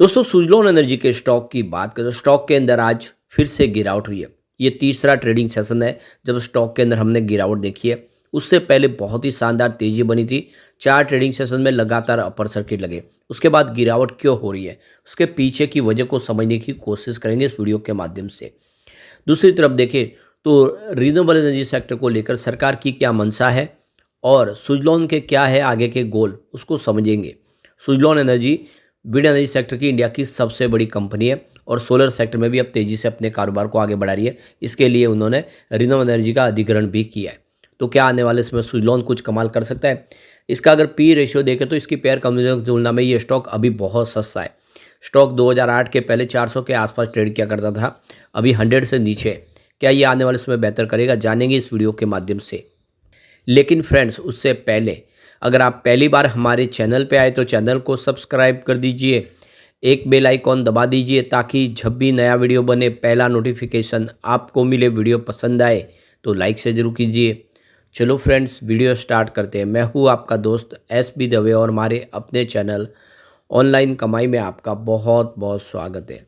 दोस्तों सुज़लॉन एनर्जी के स्टॉक की बात करें तो स्टॉक के अंदर आज फिर से गिरावट हुई है। ये तीसरा ट्रेडिंग सेशन है जब स्टॉक के अंदर हमने गिरावट देखी है। उससे पहले बहुत ही शानदार तेजी बनी थी। 4 ट्रेडिंग सेशन में लगातार अपर सर्किट लगे। उसके बाद गिरावट क्यों हो रही है, उसके पीछे की वजह को समझने की कोशिश करेंगे इस वीडियो के माध्यम से। दूसरी तरफ देखें तो रिन्यूएबल एनर्जी सेक्टर को लेकर सरकार की क्या मंशा है और सुज़लॉन के क्या है आगे के गोल, उसको समझेंगे। Suzlon energy wind energy sector की इंडिया की सबसे बड़ी कंपनी है और सोलर सेक्टर में भी अब तेज़ी से अपने कारोबार को आगे बढ़ा रही है। इसके लिए उन्होंने रिन्यूएबल एनर्जी का अधिग्रहण भी किया है। तो क्या आने वाले समय सुज़लॉन कुछ कमाल कर सकता है? इसका अगर पी रेशियो देखें तो इसकी पेयर कंपनियों की तुलना में ये स्टॉक अभी बहुत सस्ता है। स्टॉक 2008 के पहले 400 के आसपास ट्रेड किया करता था, अभी 100 से नीचे है। क्या ये आने वाले समय बेहतर करेगा, जानेंगे इस वीडियो के माध्यम से। लेकिन फ्रेंड्स उससे पहले अगर आप पहली बार हमारे चैनल पे आए तो चैनल को सब्सक्राइब कर दीजिए, एक बेल आइकॉन दबा दीजिए ताकि जब भी नया वीडियो बने पहला नोटिफिकेशन आपको मिले। वीडियो पसंद आए तो लाइक से जरूर कीजिए। चलो फ्रेंड्स वीडियो स्टार्ट करते हैं। मैं हूँ आपका दोस्त SB दवे और हमारे अपने चैनल ऑनलाइन कमाई में आपका बहुत बहुत स्वागत है।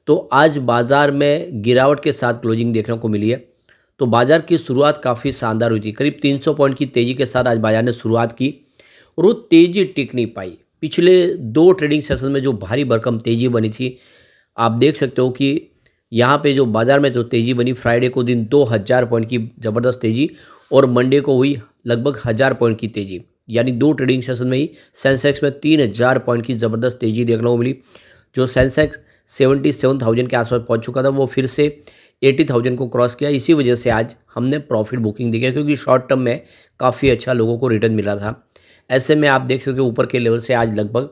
तो आज बाज़ार में गिरावट के साथ क्लोजिंग देखने को मिली है। तो बाज़ार की शुरुआत काफ़ी शानदार हुई थी। करीब 300 पॉइंट की तेज़ी के साथ आज बाज़ार ने शुरुआत की और वो तेज़ी टिक नहीं पाई। पिछले 2 ट्रेडिंग सेशन में जो भारी भरकम तेज़ी बनी थी, आप देख सकते हो कि यहाँ पे जो बाज़ार में जो तेज़ी बनी, फ्राइडे को दिन 2000 पॉइंट की ज़बरदस्त तेज़ी और मंडे को हुई लगभग 1000 पॉइंट की तेज़ी। यानी 2 ट्रेडिंग सेशन में ही सेंसेक्स में 3000 पॉइंट की ज़बरदस्त तेज़ी देखने को मिली। जो सेंसेक्स 77,000 के आसपास पहुंच चुका था, वो फिर से 80,000 को क्रॉस किया। इसी वजह से आज हमने प्रॉफिट बुकिंग देखी, क्योंकि शॉर्ट टर्म में काफ़ी अच्छा लोगों को रिटर्न मिला था। ऐसे में आप देख सकते हो ऊपर के लेवल से आज लगभग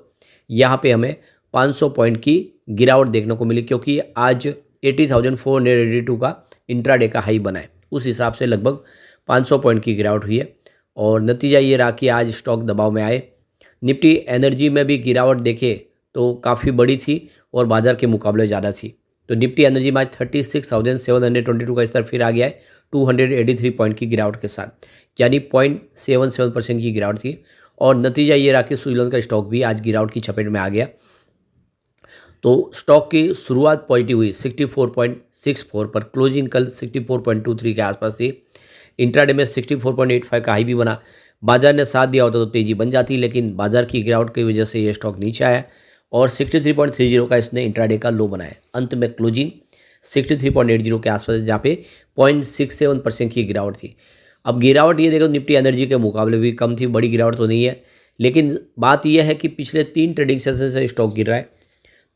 यहाँ पे हमें 500 पॉइंट की गिरावट देखने को मिली, क्योंकि आज 80,482 का इंट्राडे का हाई बना है। उस हिसाब से लगभग 500 पॉइंट की गिरावट हुई है और नतीजा ये रहा कि आज स्टॉक दबाव में आए। निफ्टी एनर्जी में भी गिरावट देखे तो काफ़ी बड़ी थी और बाज़ार के मुकाबले ज़्यादा थी। तो निफ्टी एनर्जी में आज 36,722 का स्तर फिर आ गया है 283 पॉइंट की गिरावट के साथ, यानी 0.77% की गिरावट थी। और नतीजा ये रहा कि सुज़लॉन का स्टॉक भी आज गिरावट की चपेट में आ गया। तो स्टॉक की शुरुआत पॉजिटिव हुई 64.64 पर, क्लोजिंग कल 64.23 के आसपास थी। इंट्राडे में 64.85 का हाई भी बना। बाजार ने साथ दिया होता तो तेज़ी बन जाती, लेकिन बाजार की गिरावट की वजह से ये स्टॉक नीचे आया और 63.30 का इसने इंट्राडे का लो बनाया। अंत में क्लोजिंग 63.80 के आसपास, जहाँ पे 0.67% की गिरावट थी। अब गिरावट ये देखो निफ्टी एनर्जी के मुकाबले भी कम थी, बड़ी गिरावट तो नहीं है। लेकिन बात यह है कि पिछले 3 ट्रेडिंग सेशन से स्टॉक गिर रहा है।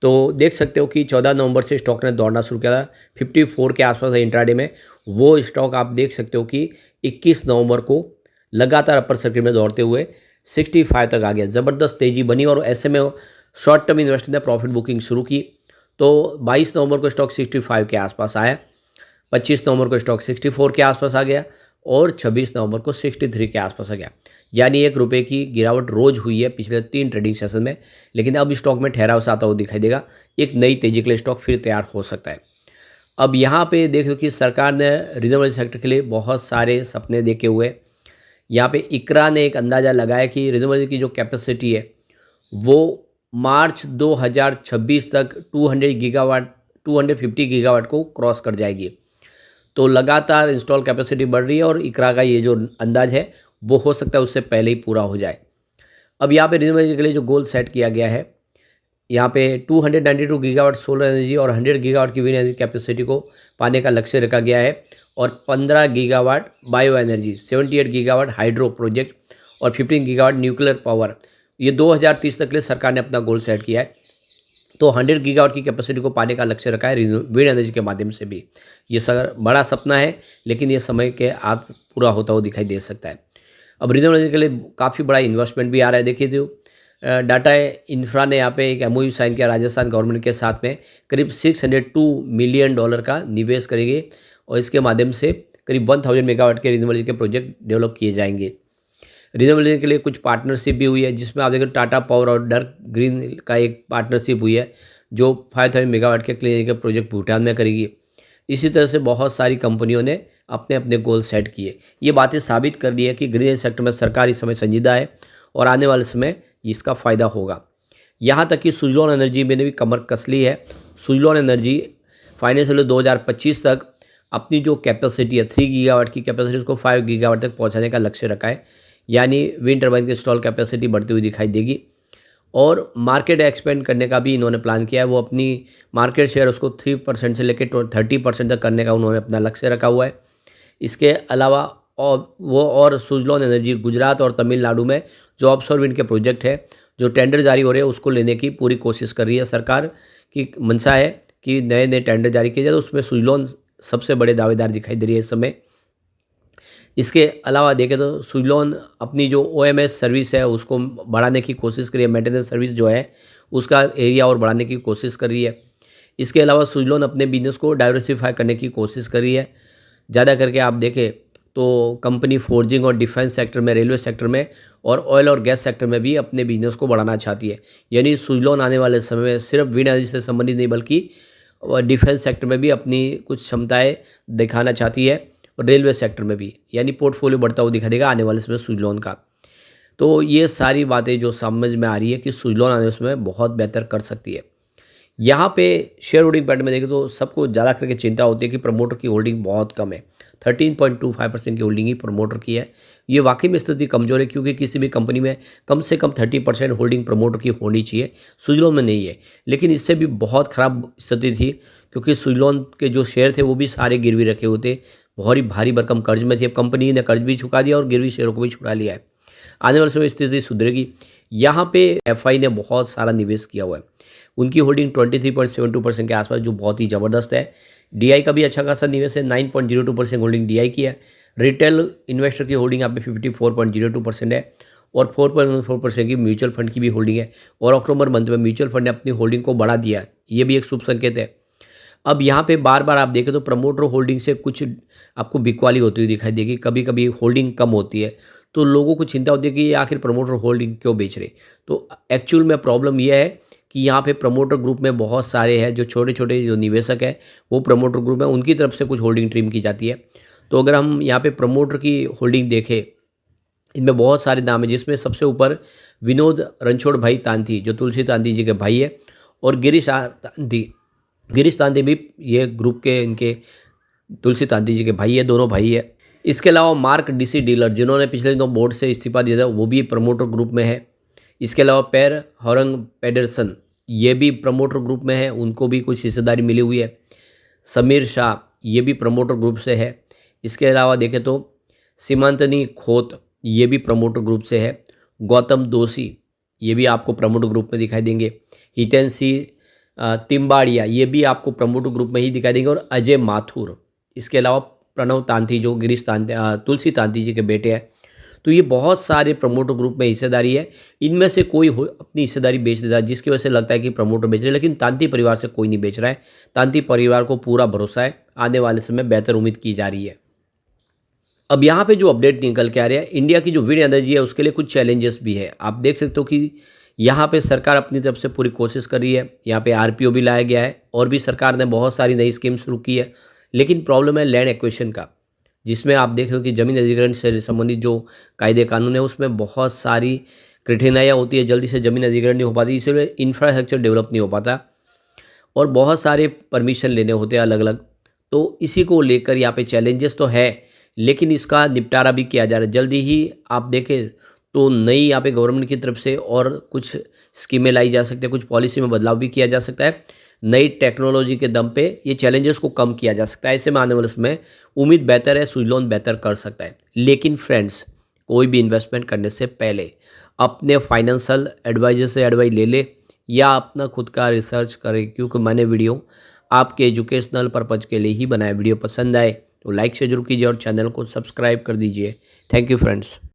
तो देख सकते हो कि 14 नवंबर से स्टॉक ने दौड़ना शुरू किया था, 54 के आसपास है इंट्राडे में। वो स्टॉक आप देख सकते हो कि 21 नवंबर को लगातार अपर सर्किट में दौड़ते हुए 65 तक आ गया। ज़बरदस्त तेज़ी बनी और ऐसे में शॉर्ट टर्म इन्वेस्टर ने प्रॉफिट बुकिंग शुरू की। तो 22 नवंबर को स्टॉक 65 के आसपास आया, 25 नवंबर को स्टॉक 64 के आसपास आ गया और 26 नवंबर को 63 के आसपास आ गया। यानी ₹1 की गिरावट रोज हुई है पिछले 3 ट्रेडिंग सेशन में। लेकिन अब स्टॉक में ठहराव सा आता हुआ दिखाई देगा। एक नई तेजी के लिए स्टॉक फिर तैयार हो सकता है। अब यहाँ पे देखो कि सरकार ने रिन्यूएबल सेक्टर के लिए बहुत सारे सपने देखे हुए। यहाँ पे इकरा ने एक अंदाज़ा लगाया कि रिन्यूएबल की जो कैपेसिटी है वो मार्च 2026 तक 250 गीगावाट को क्रॉस कर जाएगी। तो लगातार इंस्टॉल कैपेसिटी बढ़ रही है और इकरा का ये जो अंदाज है वो हो सकता है उससे पहले ही पूरा हो जाए। अब यहाँ पे रिन्यूएबल के लिए जो गोल सेट किया गया है, यहाँ पे 292 गीगावाट सोलर एनर्जी और 100 गीगावाट की विंड एनर्जी कैपेसिटी को पाने का लक्ष्य रखा गया है और 15 gigawatt bio energy, 78 gigawatt hydro project और 15 गीगावाट न्यूक्लियर पावर, ये 2030 तक के लिए सरकार ने अपना गोल सेट किया है। तो 100 गीगावाट की कैपेसिटी को पाने का लक्ष्य रखा है विंड एनर्जी के माध्यम से भी। ये बड़ा सपना है, लेकिन ये समय के आद पूरा होता हुआ दिखाई दे सकता है। अब रिन्यूएबल एनर्जी के लिए काफ़ी बड़ा इन्वेस्टमेंट भी आ रहा है। देखिए तो डाटा इंफ्रा ने यहाँ पे एक MOU साइन किया राजस्थान गवर्नमेंट के साथ में, करीब $602 मिलियन का निवेश करेंगे और इसके माध्यम से करीब 1000 मेगावाट के रिन्यूएबल एनर्जी के प्रोजेक्ट डेवलप किए जाएंगे। रिन्यूएबल एनर्जी के लिए कुछ पार्टनरशिप भी हुई है, जिसमें आप देखो टाटा पावर और डर्क ग्रीन का एक पार्टनरशिप हुई है जो 5000 मेगावाट के क्लीन एनर्जी का प्रोजेक्ट भूटान में करेगी। इसी तरह से बहुत सारी कंपनियों ने अपने अपने गोल सेट किए। ये बातें साबित कर दी है कि ग्रीन एनर्जी सेक्टर में सरकार इस समय संजीदा है और आने वाले समय इसका फ़ायदा होगा। यहाँ तक कि सुजलॉन एनर्जी में ने भी कमर कस ली है। सुजलॉन एनर्जी फाइनेंशियल ईयर 2025 तक अपनी जो कैपेसिटी है 3 गीगावाट की कैपेसिटी उसको 5 गीगावाट तक पहुँचाने का लक्ष्य रखा है। यानी विंड टर्बाइन की इंस्टॉल कैपेसिटी बढ़ती हुई दिखाई देगी और मार्केट एक्सपेंड करने का भी इन्होंने प्लान किया है। वो अपनी मार्केट शेयर उसको 3% से लेकर 30% तक करने का उन्होंने अपना लक्ष्य रखा हुआ है। इसके अलावा और सुजलॉन एनर्जी गुजरात और तमिलनाडु में जो ऑफशोर विंड के प्रोजेक्ट है, जो टेंडर जारी हो रहे हैं उसको लेने की पूरी कोशिश कर रही है। सरकार की मंशा है कि नए नए टेंडर जारी किए जाए, तो उसमें सुजलॉन सबसे बड़े दावेदार दिखाई दे रही है इस समय। इसके अलावा देखें तो सुजलॉन अपनी जो ओएमएस सर्विस है उसको बढ़ाने की कोशिश कर रही है, मेंटेनेंस सर्विस जो है उसका एरिया और बढ़ाने की कोशिश कर रही है। इसके अलावा सुजलॉन अपने बिजनेस को डाइवर्सिफाई करने की कोशिश कर रही है। ज़्यादा करके आप देखें तो कंपनी फोर्जिंग और डिफेंस सेक्टर में, रेलवे सेक्टर में और ऑयल और गैस सेक्टर में भी अपने बिजनेस को बढ़ाना चाहती है। यानी सुजलॉन आने वाले समय में सिर्फ विंड एनर्जी से संबंधित नहीं बल्कि डिफेंस सेक्टर में भी अपनी कुछ क्षमताएं दिखाना चाहती है और रेलवे सेक्टर में भी, यानी पोर्टफोलियो बढ़ता हुआ दिखा देगा आने वाले समय सुजलॉन का। तो ये सारी बातें जो समझ में आ रही है कि सुजलॉन आने वाले समय बहुत बेहतर कर सकती है। यहाँ पे शेयर होल्डिंग पैटर्न में देखें तो सबको ज़्यादा करके चिंता होती है कि प्रमोटर की होल्डिंग बहुत कम है। 13.25% की होल्डिंग ही प्रमोटर की है। ये वाकई में स्थिति कमज़ोर है क्योंकि किसी भी कंपनी में कम से कम 30% होल्डिंग प्रमोटर की होनी चाहिए। सुजलॉन में नहीं है, लेकिन इससे भी बहुत ख़राब स्थिति थी क्योंकि सुजलॉन के जो शेयर थे वो भी सारे गिरवी रखे हुए थे। बहुत ही भारी भरकम कर्ज में थी। अब कंपनी ने कर्ज भी चुका दिया और गिरवी शेयरों को भी छुड़ा लिया है। आने वाले समय स्थिति सुधरेगी। यहाँ पे एफआई ने बहुत सारा निवेश किया हुआ है। उनकी होल्डिंग 23.72% के आसपास, जो बहुत ही ज़बरदस्त है। डीआई का भी अच्छा खासा निवेश है, 9.02% होल्डिंग डीआई की है। रिटेल इन्वेस्टर की होल्डिंग यहाँ पे 54.02% है और 4.14% की म्यूचुअल फंड की भी होल्डिंग है। और अक्टूबर मंथ में म्यूचुअल फंड ने अपनी होल्डिंग को बढ़ा दिया है, ये भी एक शुभ संकेत है। अब यहाँ पे बार बार आप देखें तो प्रमोटर होल्डिंग से कुछ आपको बिकवाली होती हुई दिखाई देगी। कभी कभी होल्डिंग कम होती है तो लोगों को चिंता होती है कि ये आखिर प्रमोटर होल्डिंग क्यों बेच रहे। तो एक्चुअल में प्रॉब्लम यह है कि यहाँ पे प्रमोटर ग्रुप में बहुत सारे हैं जो छोटे छोटे जो निवेशक हैं वो प्रमोटर ग्रुप में उनकी तरफ से कुछ होल्डिंग ट्रिम की जाती है। तो अगर हम यहाँ पे प्रमोटर की होल्डिंग देखें, इनमें बहुत सारे नाम हैं जिसमें सबसे ऊपर विनोद रणछोड़ भाई तांती जो तुलसी तांती जी के भाई है और गिरीश तांती भी ये ग्रुप के इनके तुलसी तांती जी के भाई है, दोनों भाई है। इसके अलावा मार्क डीसी डीलर जिन्होंने पिछले दिनों बोर्ड से इस्तीफा दिया था वो भी प्रमोटर ग्रुप में है। इसके अलावा पैर हॉरंग पेडरसन ये भी प्रमोटर ग्रुप में है, उनको भी कुछ हिस्सेदारी मिली हुई है। समीर शाह ये भी प्रमोटर ग्रुप से है। इसके अलावा देखें तो सीमांतनी खोत ये भी प्रमोटर ग्रुप से है। गौतम दोषी ये भी आपको प्रमोटर ग्रुप में दिखाई देंगे। हितेंसी तिम्बाड़िया ये भी आपको प्रमोटर ग्रुप में ही दिखाई देंगे और अजय माथुर, इसके अलावा प्रणव तांती जो तुलसी तांती जी के बेटे हैं। तो ये बहुत सारे प्रमोटर ग्रुप में हिस्सेदारी है। इनमें से कोई अपनी हिस्सेदारी बेच देता है जिसकी वजह से लगता है कि प्रमोटर बेच रहे हैं, लेकिन तांती परिवार से कोई नहीं बेच रहा है। तांती परिवार को पूरा भरोसा है, आने वाले समय बेहतर उम्मीद की जा रही है। अब यहाँ पे जो अपडेट निकल के आ रहा है, इंडिया की जो विंड एनर्जी है उसके लिए कुछ चैलेंजेस भी है। आप देख सकते हो कि यहाँ पे सरकार अपनी तरफ से पूरी कोशिश कर रही है। यहाँ पे आरपीओ भी लाया गया है और भी सरकार ने बहुत सारी नई स्कीम शुरू की है, लेकिन प्रॉब्लम है लैंड एक्विजिशन का, जिसमें आप देख रहे हो कि जमीन अधिग्रहण से संबंधित जो कायदे कानून है उसमें बहुत सारी कठिनाइयाँ होती है। जल्दी से जमीन अधिग्रहण नहीं हो पाती, इसलिए इंफ्रास्ट्रक्चर डेवलप नहीं हो पाता और बहुत सारे परमिशन लेने होते हैं अलग अलग। तो इसी को लेकर यहाँ पे चैलेंजेस तो है, लेकिन इसका निपटारा भी किया जा रहा है। जल्दी ही आप देखें तो नई यहाँ पे गवर्नमेंट की तरफ से और कुछ स्कीमें लाई जा सकती है, कुछ पॉलिसी में बदलाव भी किया जा सकता है। नई टेक्नोलॉजी के दम पे ये चैलेंजेस को कम किया जा सकता है। ऐसे में आने वाले समय उम्मीद बेहतर है, सुजलॉन बेहतर कर सकता है। लेकिन फ्रेंड्स, कोई भी इन्वेस्टमेंट करने से पहले अपने फाइनेंशियल एडवाइजर से एडवाइस ले ले या अपना खुद का रिसर्च करें, क्योंकि मैंने वीडियो आपके एजुकेशनल पर्पज़ के लिए ही बनाया। वीडियो पसंद आए तो लाइक से जरूर कीजिए और चैनल को सब्सक्राइब कर दीजिए। Thank you friends.